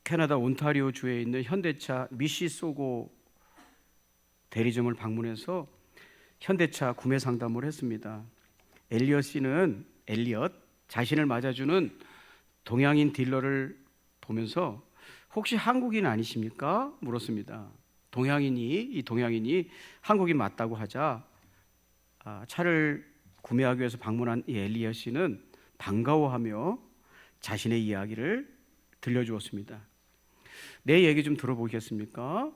캐나다 온타리오 주에 있는 현대차 미시소고 대리점을 방문해서 현대차 구매 상담을 했습니다. 엘리엇 씨는 자신을 맞아주는 동양인 딜러를 보면서 혹시 한국인 아니십니까? 물었습니다. 이 동양인이 한국인 맞다고 하자 차를 구매하기 위해서 방문한 이 엘리엇 씨는 반가워하며 자신의 이야기를 들려주었습니다. 내 얘기 좀 들어보겠습니까?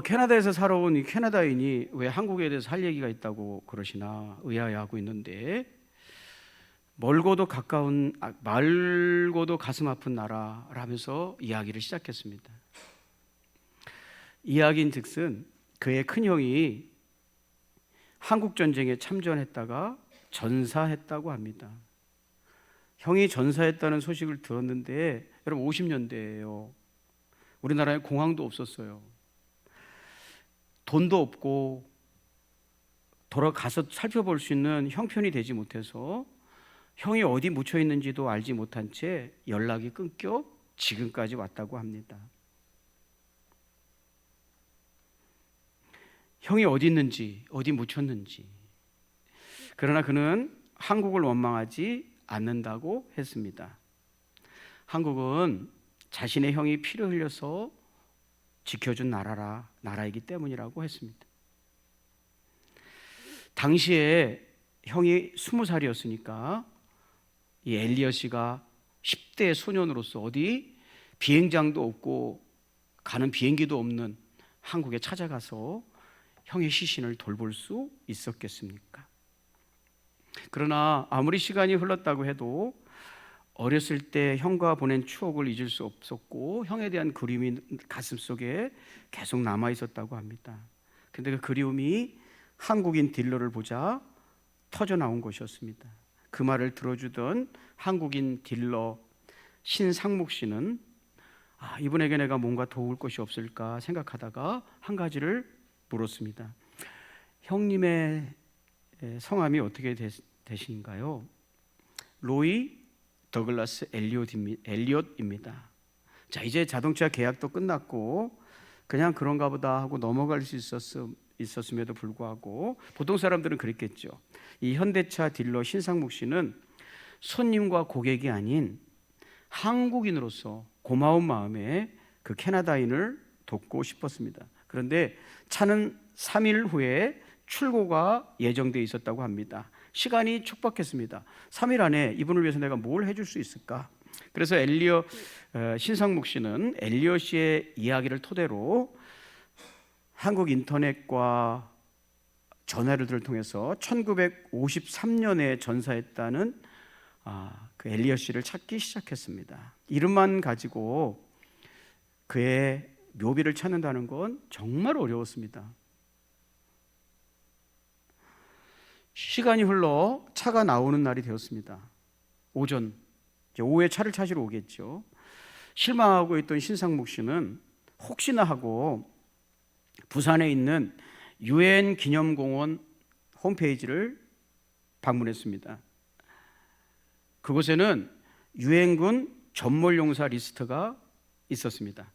캐나다에서 살아온 이 캐나다인이 왜 한국에 대해서 할 얘기가 있다고 그러시나 의아해하고 있는데, 말고도 가슴 아픈 나라라면서 이야기를 시작했습니다. 이야기인즉슨 그의 큰형이 한국전쟁에 참전했다가 전사했다고 합니다. 형이 전사했다는 소식을 들었는데, 여러분 50년대예요. 우리나라에 공항도 없었어요. 돈도 없고 돌아가서 살펴볼 수 있는 형편이 되지 못해서 형이 어디 묻혀 있는지도 알지 못한 채 연락이 끊겨 지금까지 왔다고 합니다. 형이 어디 있는지, 어디 묻혔는지. 그러나 그는 한국을 원망하지 않는다고 했습니다. 한국은 자신의 형이 피를 흘려서 지켜준 나라이기 때문이라고 했습니다. 당시에 형이 20살이었으니까 이 엘리엇 씨가 10대 소년으로서 어디 비행장도 없고 가는 비행기도 없는 한국에 찾아가서 형의 시신을 돌볼 수 있었겠습니까? 그러나 아무리 시간이 흘렀다고 해도 어렸을 때 형과 보낸 추억을 잊을 수 없었고 형에 대한 그리움이 가슴속에 계속 남아 있었다고 합니다. 근데 그 그리움이 한국인 딜러를 보자 터져 나온 것이었습니다. 그 말을 들어주던 한국인 딜러 신상목 씨는 이분에게 내가 뭔가 도울 것이 없을까 생각하다가 한 가지를 물었습니다. 형님의 성함이 어떻게 되신가요? 로이 더글라스 엘리엇입니다. 자, 이제 자동차 계약도 끝났고 그냥 그런가 보다 하고 넘어갈 수 있었음에도 불구하고 보통 사람들은 그랬겠죠. 이 현대차 딜러 신상목 씨는 손님과 고객이 아닌 한국인으로서 고마운 마음에 그 캐나다인을 돕고 싶었습니다. 그런데 차는 3일 후에 출고가 예정되어 있었다고 합니다. 시간이 촉박했습니다. 3일 안에 이분을 위해서 내가 뭘 해줄 수 있을까? 그래서 신상목 씨는 엘리엇 씨의 이야기를 토대로 한국 인터넷과 전화를 통해서 1953년에 전사했다는 그 엘리엇 씨를 찾기 시작했습니다. 이름만 가지고 그의 묘비를 찾는다는 건 정말 어려웠습니다. 시간이 흘러 차가 나오는 날이 되었습니다. 오후에 차를 찾으러 오겠죠. 실망하고 있던 신상목 씨는 혹시나 하고 부산에 있는 유엔 기념공원 홈페이지를 방문했습니다. 그곳에는 유엔군 전몰용사 리스트가 있었습니다.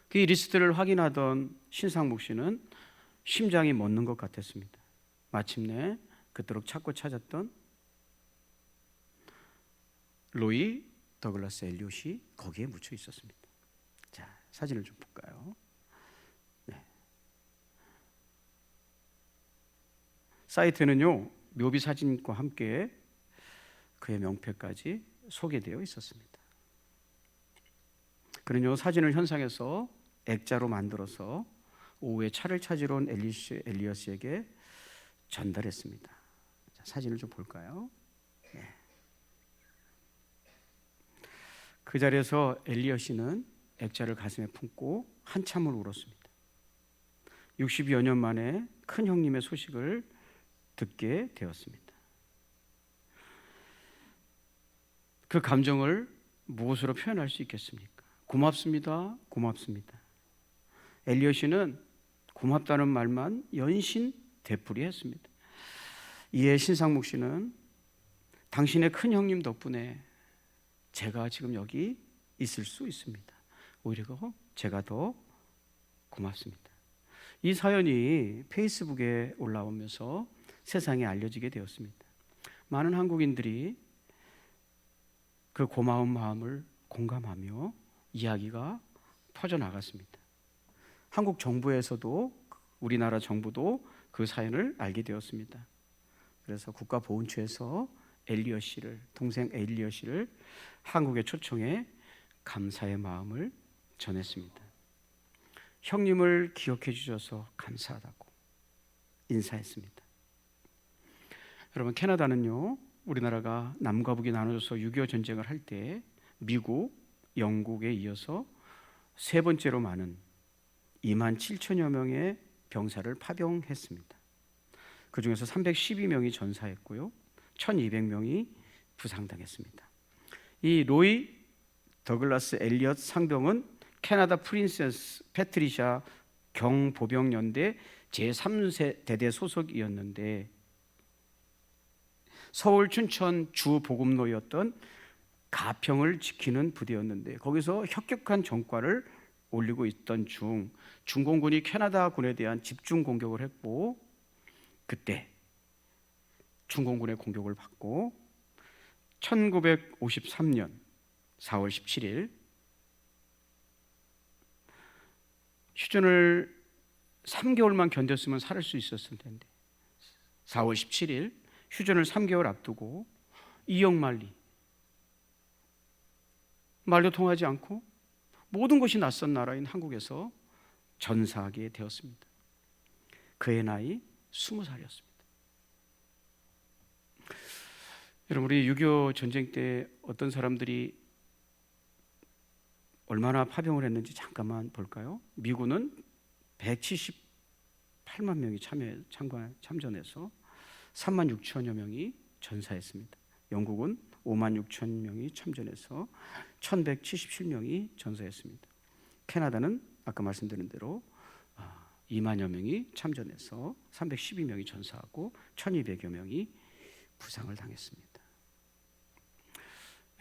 그 리스트를 확인하던 신상목 씨는 심장이 멎는 것 같았습니다. 마침내 그토록 찾고 찾았던 로이 더글라스 엘리엇이 거기에 묻혀 있었습니다. 자, 사진을 좀 볼까요? 네. 사이트는요, 묘비 사진과 함께 그의 명패까지 소개되어 있었습니다. 그는요, 사진을 현상에서 액자로 만들어서 오후에 차를 찾으러 온 엘리엇 씨에게 전달했습니다. 자, 사진을 좀 볼까요? 네. 그 자리에서 엘리엇 씨는 액자를 가슴에 품고 한참을 울었습니다. 60여 년 만에 큰 형님의 소식을 듣게 되었습니다. 그 감정을 무엇으로 표현할 수 있겠습니까? 고맙습니다. 고맙습니다. 엘리엇 씨는 고맙다는 말만 연신 되풀이했습니다. 이에 신상목 씨는 당신의 큰 형님 덕분에 제가 지금 여기 있을 수 있습니다. 오히려 제가 더 고맙습니다. 이 사연이 페이스북에 올라오면서 세상에 알려지게 되었습니다. 많은 한국인들이 그 고마운 마음을 공감하며 이야기가 퍼져나갔습니다. 한국 정부에서도, 우리나라 정부도 그 사연을 알게 되었습니다. 그래서 국가보훈처에서 엘리엇 씨를, 동생 엘리엇 씨를 한국에 초청해 감사의 마음을 전했습니다. 형님을 기억해 주셔서 감사하다고 인사했습니다. 여러분, 캐나다는요, 우리나라가 남과 북이 나눠져서 6.25 전쟁을 할 때 미국, 영국에 이어서 세 번째로 많은 2만 7천여 명의 병사를 파병했습니다. 그 중에서 312명이 전사했고요, 1200명이 부상당했습니다. 이 로이 더글라스 엘리엇 상병은 캐나다 프린세스 패트리샤 경보병연대 제3대대 소속이었는데 서울 춘천 주 보급로였던 가평을 지키는 부대였는데 거기서 혁혁한 전과를 올리고 있던 중 중공군이 캐나다군에 대한 집중 공격을 했고, 그때 중공군의 공격을 받고 1953년 4월 17일 휴전을 3개월만 견뎠으면 살을 수 있었을 텐데 4월 17일 휴전을 3개월 앞두고 이영만리, 말도 통하지 않고 모든 것이 낯선 나라인 한국에서 전사하게 되었습니다. 그의 나이 20살이었습니다. 여러분, 우리 6.25 전쟁 때 어떤 사람들이 얼마나 파병을 했는지 잠깐만 볼까요? 미군은 178만 명이 참전해서 3만 6천여 명이 전사했습니다. 영국은 5만 6천 명이 참전해서 1177명이 전사했습니다. 캐나다는 아까 말씀드린 대로 2만여 명이 참전해서 312명이 전사하고 1200여 명이 부상을 당했습니다.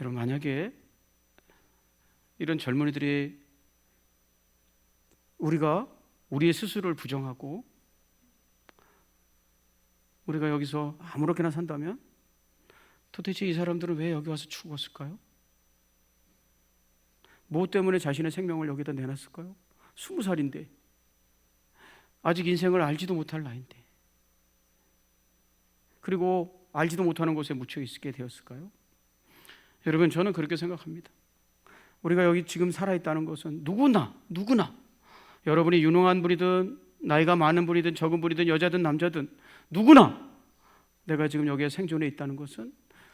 여러분, 만약에 이런 젊은이들이 우리가 우리의 스스로를 부정하고 우리가 여기서 아무렇게나 산다면 도대체 이 사람들은 왜 여기 와서 죽었을까요? 뭐 때문에 자신의 생명을 여기다 내놨을까요? 20살인데 아직 인생을 알지도 못할 나이인데, 그리고 알지도 못하는 곳에 묻혀 있게 되었을까요? 여러분, 저는 그렇게 생각합니다. 우리가 여기 지금 살아있다는 것은 누구나 여러분이 유능한 분이든 나이가 많은 분이든 적은 분이든 여자든 남자든 누구나 내가 지금 여기에 생존해 있다는 것은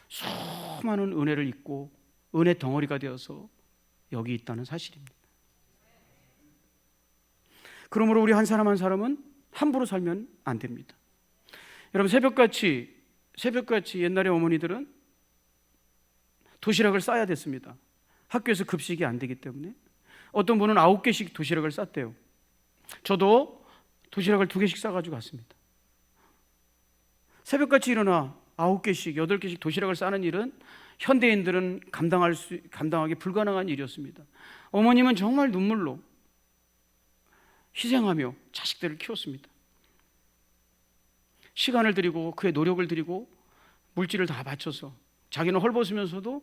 수많은 은혜를 입고 은혜 덩어리가 되어서 여기 있다는 사실입니다. 그러므로 우리 한 사람 한 사람은 함부로 살면 안 됩니다. 여러분, 새벽같이 옛날에 어머니들은 도시락을 싸야 됐습니다. 학교에서 급식이 안 되기 때문에 어떤 분은 9개씩 도시락을 쌌대요. 저도 도시락을 2개씩 싸가지고 갔습니다. 새벽같이 일어나 9개씩 8개씩 도시락을 싸는 일은 현대인들은 감당하기 불가능한 일이었습니다. 어머님은 정말 눈물로 희생하며 자식들을 키웠습니다. 시간을 들이고 그의 노력을 들이고 물질을 다 바쳐서 자기는 헐벗으면서도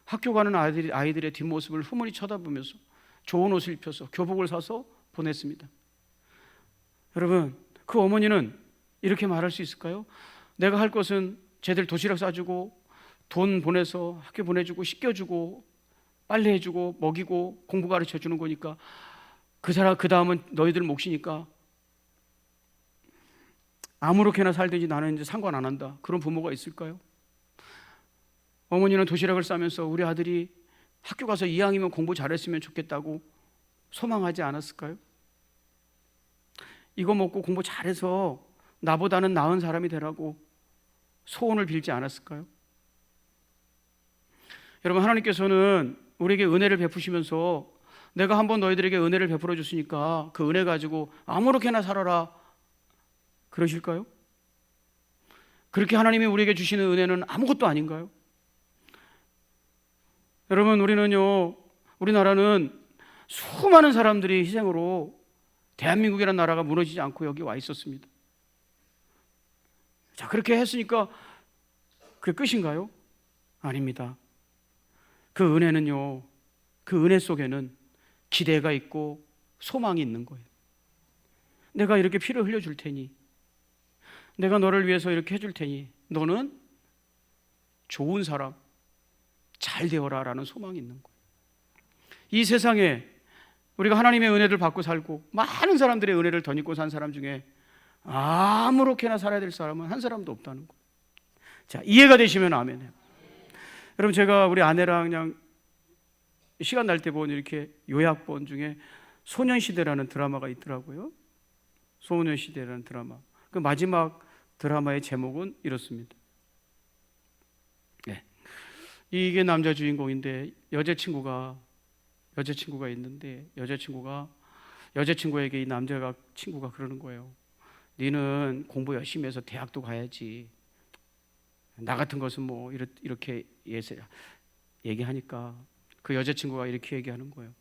학교 가는 아이들의 뒷모습을 흐물이 쳐다보면서 좋은 옷을 입혀서 교복을 사서 보냈습니다. 여러분, 그 어머니는 이렇게 말할 수 있을까요? 내가 할 것은 쟤들 도시락 싸주고 돈 보내서 학교 보내주고 씻겨주고 빨래해주고 먹이고 공부 가르쳐주는 거니까 그 다음은 너희들 몫이니까 아무렇게나 살든지 나는 이제 상관 안 한다, 그런 부모가 있을까요? 어머니는 도시락을 싸면서 우리 아들이 학교 가서 이왕이면 공부 잘했으면 좋겠다고 소망하지 않았을까요? 이거 먹고 공부 잘해서 나보다는 나은 사람이 되라고 소원을 빌지 않았을까요? 여러분, 하나님께서는 우리에게 은혜를 베푸시면서 내가 한번 너희들에게 은혜를 베풀어 줬으니까 그 은혜 가지고 아무렇게나 살아라 그러실까요? 그렇게 하나님이 우리에게 주시는 은혜는 아무것도 아닌가요? 여러분, 우리나라는 수많은 사람들이 희생으로 대한민국이라는 나라가 무너지지 않고 여기 와 있었습니다. 자, 그렇게 했으니까 그게 끝인가요? 아닙니다. 그 은혜는요, 그 은혜 속에는 기대가 있고 소망이 있는 거예요. 내가 이렇게 피를 흘려줄 테니, 내가 너를 위해서 이렇게 해줄 테니 너는 좋은 사람, 잘 되어라 라는 소망이 있는 거예요. 이 세상에 우리가 하나님의 은혜를 받고 살고 많은 사람들의 은혜를 덧입고 산 사람 중에 아무렇게나 살아야 될 사람은 한 사람도 없다는 거예요. 자, 이해가 되시면 아멘해요. 여러분, 제가 우리 아내랑 그냥 시간 날 때 본 이렇게 요약본 중에 소년시대라는 드라마가 있더라고요. 소년시대라는 드라마. 그 마지막 드라마의 제목은 이렇습니다. 네. 이게 남자 주인공인데 여자친구가 있는데 여자친구에게 이 남자 친구가 그러는 거예요. 너는 공부 열심히 해서 대학도 가야지. 나 같은 것은 뭐 이렇게 얘기하니까 그 여자친구가 이렇게 얘기하는 거예요.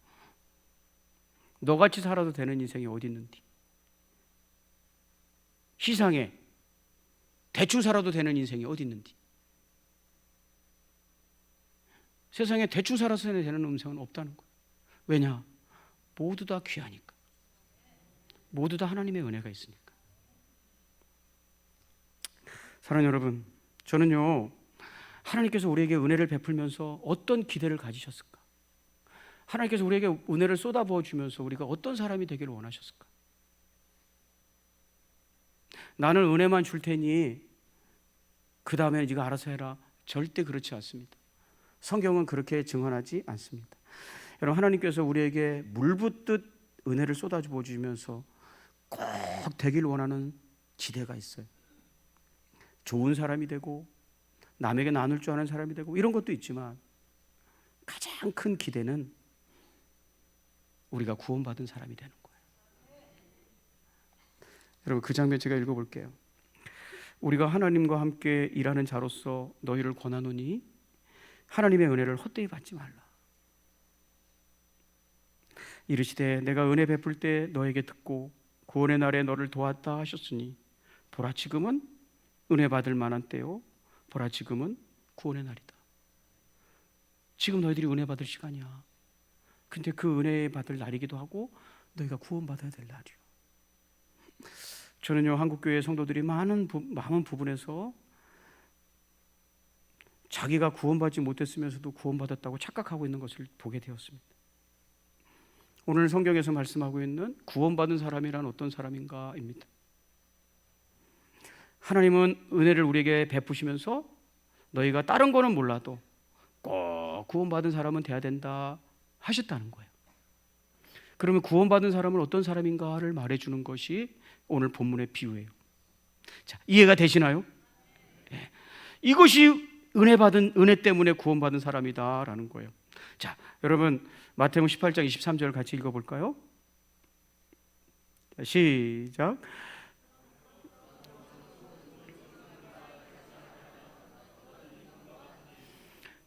너같이 살아도 되는 인생이 어디 있는디? 시상에 대충 살아도 되는 인생이 어디 있는디? 세상에 대충 살아서 되는 인생은 없다는 거예요. 왜냐? 모두 다 귀하니까. 모두 다 하나님의 은혜가 있으니까. 사랑하는 여러분, 저는요, 하나님께서 우리에게 은혜를 베풀면서 어떤 기대를 가지셨을까? 하나님께서 우리에게 은혜를 쏟아부어 주면서 우리가 어떤 사람이 되기를 원하셨을까? 나는 은혜만 줄 테니 그 다음에 네가 알아서 해라. 절대 그렇지 않습니다. 성경은 그렇게 증언하지 않습니다. 여러분, 하나님께서 우리에게 물붓듯 은혜를 쏟아부어 주면서 꼭 되길 원하는 지대가 있어요. 좋은 사람이 되고 남에게 나눌 줄 아는 사람이 되고 이런 것도 있지만 가장 큰 기대는 우리가 구원받은 사람이 되는 거예요. 여러분, 그 장면 제가 읽어볼게요. 우리가 하나님과 함께 일하는 자로서 너희를 권하노니 하나님의 은혜를 헛되이 받지 말라. 이르시되 내가 은혜 베풀 때 너에게 듣고 구원의 날에 너를 도왔다 하셨으니 보라, 지금은 은혜 받을 만한 때요, 보라, 지금은 구원의 날이다. 지금 너희들이 은혜 받을 시간이야. 근데 그 은혜 받을 날이기도 하고 너희가 구원받아야 될 날이요. 저는요, 한국교회 성도들이 많은 부분에서 자기가 구원받지 못했으면서도 구원받았다고 착각하고 있는 것을 보게 되었습니다. 오늘 성경에서 말씀하고 있는 구원받은 사람이란 어떤 사람인가입니다. 하나님은 은혜를 우리에게 베푸시면서 너희가 다른 거는 몰라도 꼭 구원받은 사람은 돼야 된다 하셨다는 거예요. 그러면 구원받은 사람은 어떤 사람인가를 말해주는 것이 오늘 본문의 비유예요. 자, 이해가 되시나요? 네. 이것이 은혜 때문에 구원받은 사람이다라는 거예요. 자, 여러분, 마태복음 18장 23절 같이 읽어볼까요? 시작.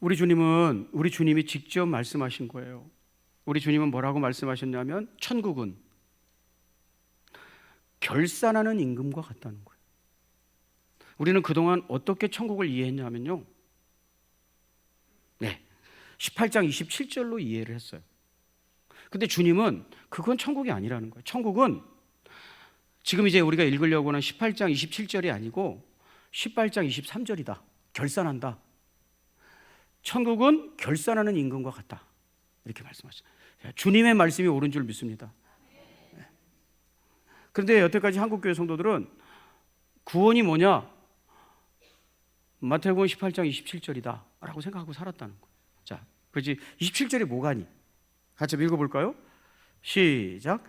우리 주님이 직접 말씀하신 거예요. 우리 주님은 뭐라고 말씀하셨냐면 천국은 결산하는 임금과 같다는 거예요. 우리는 그동안 어떻게 천국을 이해했냐면요, 18장 27절로 이해를 했어요. 근데 주님은 그건 천국이 아니라는 거예요. 천국은 지금 이제 우리가 읽으려고 하는 18장 27절이 아니고 18장 23절이다. 결산한다. 천국은 결산하는 임금과 같다. 이렇게 말씀하셨어요. 주님의 말씀이 옳은 줄 믿습니다. 그런데 여태까지 한국교회 성도들은 구원이 뭐냐? 마태복음 18장 27절이다 라고 생각하고 살았다는 거예요. 자, 그렇지, 27절이 뭐가니? 같이 읽어볼까요? 시작.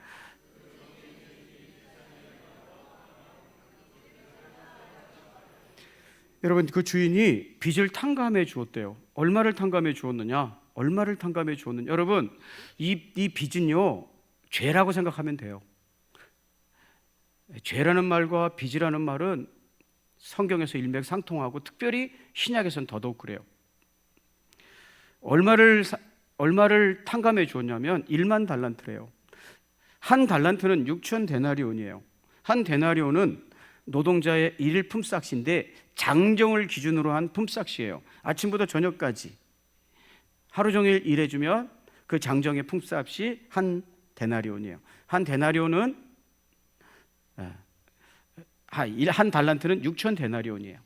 여러분, 그 주인이 빚을 탕감해 주었대요. 얼마를 탕감해 주었느냐? 여러분, 이 빚은요, 죄라고 생각하면 돼요. 죄라는 말과 빚이라는 말은 성경에서 일맥상통하고 특별히 신약에서는 더더욱 그래요. 얼마를 탕감해 주었냐면 1만 달란트래요. 한 달란트는 6천 데나리온이에요. 한 데나리온은 노동자의 일일 품삯인데 장정을 기준으로 한 품삯이에요. 아침부터 저녁까지 하루 종일 일해주면 그 장정의 품삯이 한 데나리온이에요. 한 데나리온은 한 달란트는 6천 데나리온이에요.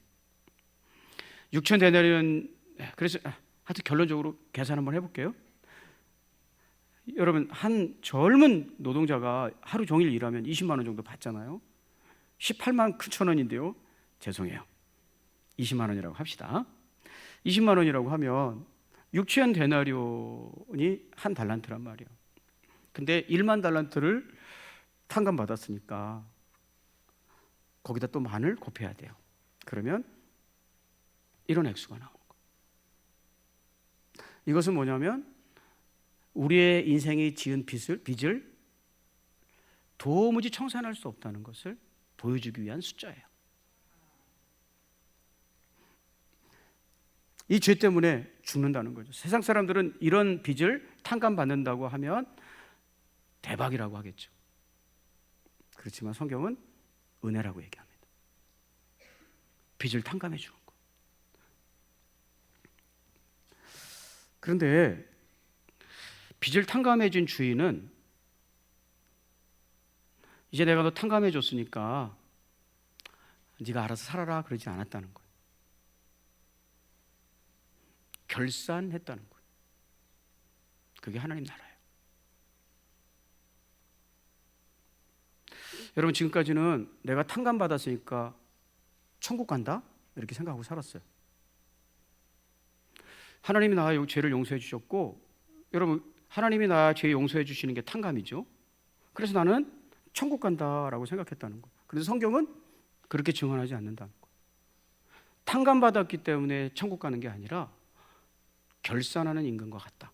6천 데나리온. 그래서 하여튼 결론적으로 계산 한번 해볼게요. 여러분, 한 젊은 노동자가 하루 종일 일하면 20만 원 정도 받잖아요. 18만 9천 원인데요. 죄송해요. 20만 원이라고 합시다. 20만 원이라고 하면 6천 데나리온이 한 달란트란 말이에요. 근데 1만 달란트를 탕감받았으니까 거기다 또 만을 곱해야 돼요. 그러면 이런 액수가 나오는 거예요. 이것은 뭐냐면 우리의 인생이 지은 빚을 도무지 청산할 수 없다는 것을 보여주기 위한 숫자예요. 이 죄 때문에 죽는다는 거죠. 세상 사람들은 이런 빚을 탕감받는다고 하면 대박이라고 하겠죠. 그렇지만 성경은 은혜라고 얘기합니다. 빚을 탕감해 주는 거. 그런데 빚을 탕감해 준 주인은 이제 내가 너 탕감해 줬으니까 네가 알아서 살아라 그러지 않았다는 거예요. 결산했다는 거예요. 그게 하나님 나라예요. 여러분, 지금까지는 내가 탕감받았으니까 천국 간다 이렇게 생각하고 살았어요. 하나님이 나의 죄를 용서해 주셨고, 여러분, 하나님이 나 죄 용서해 주시는 게 탕감이죠. 그래서 나는 천국 간다라고 생각했다는 거예요. 그런데 성경은 그렇게 증언하지 않는다는 거예요. 탕감받았기 때문에 천국 가는 게 아니라 결산하는 임금과 같다.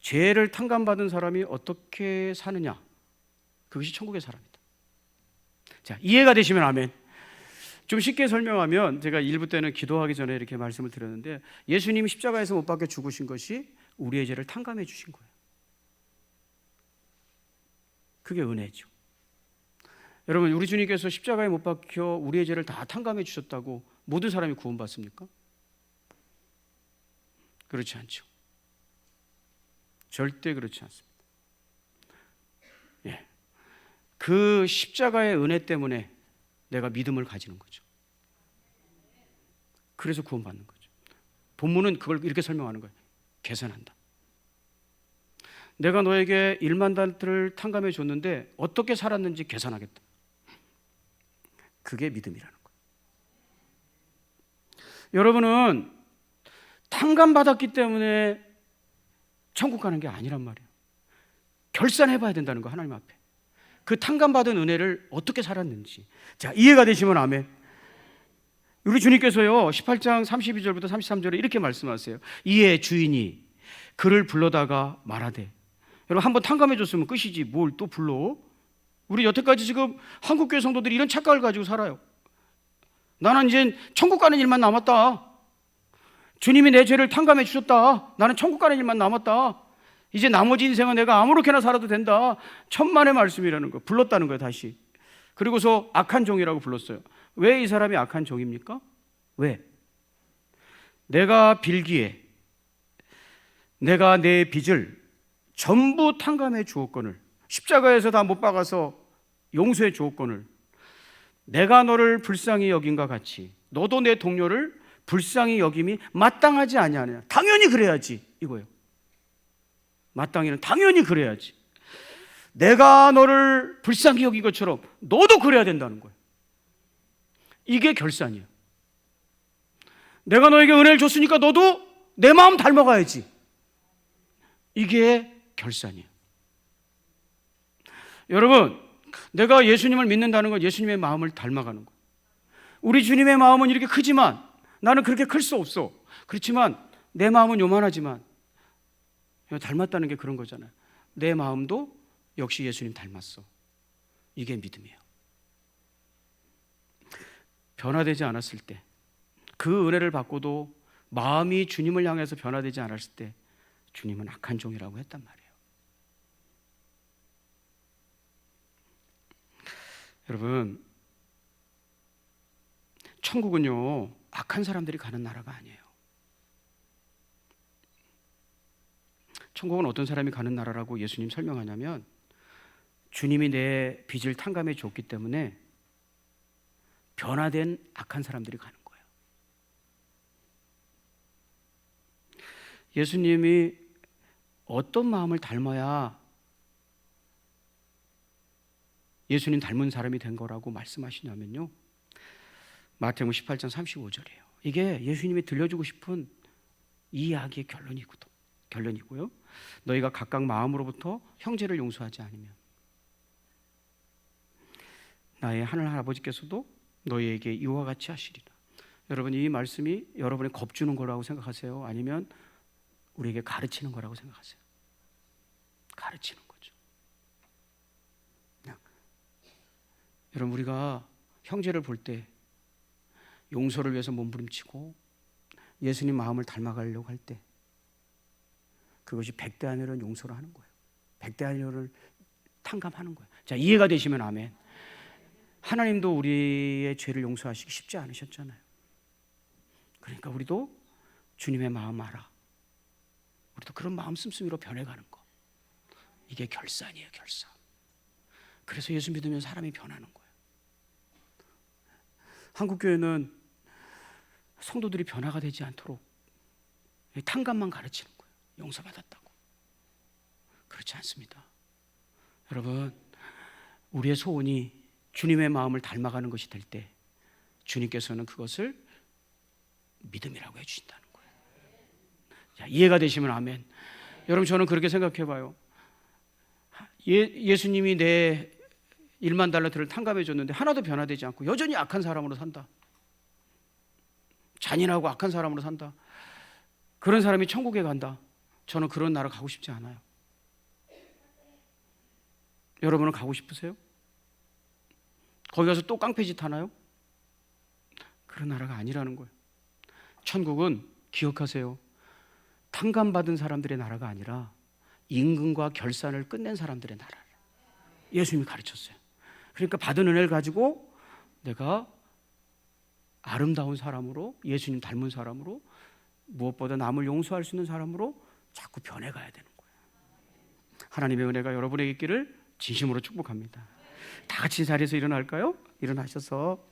죄를 탕감받은 사람이 어떻게 사느냐, 그것이 천국의 사람이다. 자, 이해가 되시면 아멘. 좀 쉽게 설명하면, 제가 일부 때는 기도하기 전에 이렇게 말씀을 드렸는데, 예수님이 십자가에서 못 박혀 죽으신 것이 우리의 죄를 탕감해 주신 거예요. 그게 은혜죠. 여러분, 우리 주님께서 십자가에 못 박혀 우리의 죄를 다 탕감해 주셨다고 모든 사람이 구원받습니까? 그렇지 않죠. 절대 그렇지 않습니다. 예. 그 십자가의 은혜 때문에 내가 믿음을 가지는 거죠. 그래서 구원받는 거죠. 본문은 그걸 이렇게 설명하는 거예요. 계산한다. 내가 너에게 1만 달란트를 탕감해 줬는데 어떻게 살았는지 계산하겠다. 그게 믿음이라는 거예요. 여러분은 탕감받았기 때문에 천국 가는 게 아니란 말이에요. 결산해 봐야 된다는 거, 하나님 앞에. 그 탕감받은 은혜를 어떻게 살았는지. 자, 이해가 되시면 아멘. 우리 주님께서요, 18장 32절부터 33절에 이렇게 말씀하세요. 이에 주인이 그를 불러다가 말하되. 여러분, 한번 탕감해 줬으면 끝이지 뭘 또 불러? 우리 여태까지 지금 한국교회 성도들이 이런 착각을 가지고 살아요. 나는 이제 천국 가는 일만 남았다. 주님이 내 죄를 탕감해 주셨다. 나는 천국 가는 일만 남았다. 이제 나머지 인생은 내가 아무렇게나 살아도 된다. 천만의 말씀이라는 거 불렀다는 거예요, 다시. 그리고서 악한 종이라고 불렀어요. 왜 이 사람이 악한 종입니까? 왜? 내가 빌기에 내가 내 빚을 전부 탕감해 주었거늘, 십자가에서 다 못 박아서 용서해 주었거늘, 내가 너를 불쌍히 여긴과 같이 너도 내 동료를 불쌍히 여김이 마땅하지 아니하느냐. 당연히 그래야지 이거예요. 마땅히는 당연히 그래야지. 내가 너를 불쌍히 여긴 것처럼 너도 그래야 된다는 거예요. 이게 결산이에요. 내가 너에게 은혜를 줬으니까 너도 내 마음 닮아가야지. 이게 결산이에요. 여러분, 내가 예수님을 믿는다는 건 예수님의 마음을 닮아가는 거예요. 우리 주님의 마음은 이렇게 크지만 나는 그렇게 클 수 없어. 그렇지만 내 마음은 요만하지만 닮았다는 게 그런 거잖아요. 내 마음도 역시 예수님 닮았어. 이게 믿음이에요. 변화되지 않았을 때, 그 은혜를 받고도 마음이 주님을 향해서 변화되지 않았을 때 주님은 악한 종이라고 했단 말이에요. 여러분, 천국은요, 악한 사람들이 가는 나라가 아니에요. 천국은 어떤 사람이 가는 나라라고 예수님 설명하냐면, 주님이 내 빚을 탕감해 줬기 때문에 변화된 악한 사람들이 가는 거예요. 예수님이 어떤 마음을 닮아야 예수님 닮은 사람이 된 거라고 말씀하시냐면요, 마태복음 18장 35절이에요. 이게 예수님이 들려주고 싶은 이 이야기의 결론이고요. 너희가 각각 마음으로부터 형제를 용서하지 않으면 나의 하늘 아버지께서도 너희에게 이와 같이 하시리라. 여러분, 이 말씀이 여러분의 겁주는 거라고 생각하세요? 아니면 우리에게 가르치는 거라고 생각하세요? 가르치는 거죠. 여러분, 우리가 형제를 볼 때 용서를 위해서 몸부림치고 예수님 마음을 닮아가려고 할 때 그것이 백대하늘은 용서를 하는 거예요. 백대하늘을 탕감하는 거예요. 자, 이해가 되시면 아멘. 하나님도 우리의 죄를 용서하시기 쉽지 않으셨잖아요. 그러니까 우리도 주님의 마음 알아. 우리도 그런 마음 씀씀이로 변해가는 거. 이게 결산이에요, 결산. 그래서 예수 믿으면 사람이 변하는 거예요. 한국교회는 성도들이 변화가 되지 않도록 탕감만 가르치는 거예요. 용서받았다고. 그렇지 않습니다. 여러분, 우리의 소원이 주님의 마음을 닮아가는 것이 될 때 주님께서는 그것을 믿음이라고 해주신다는 거예요. 자, 이해가 되시면 아멘. 여러분, 저는 그렇게 생각해 봐요. 예수님이 내 1만 달러를 탕감해 줬는데 하나도 변화되지 않고 여전히 악한 사람으로 산다. 잔인하고 악한 사람으로 산다. 그런 사람이 천국에 간다. 저는 그런 나라 가고 싶지 않아요. 여러분은 가고 싶으세요? 거기 가서 또 깡패짓 하나요? 그런 나라가 아니라는 거예요. 천국은 기억하세요. 탕감받은 사람들의 나라가 아니라 임금과 결산을 끝낸 사람들의 나라예요. 예수님이 가르쳤어요. 그러니까 받은 은혜를 가지고 내가 아름다운 사람으로, 예수님 닮은 사람으로, 무엇보다 남을 용서할 수 있는 사람으로 자꾸 변해가야 되는 거예요. 하나님의 은혜가 여러분에게 있기를 진심으로 축복합니다. 다 같이 자리에서 일어날까요? 일어나셔서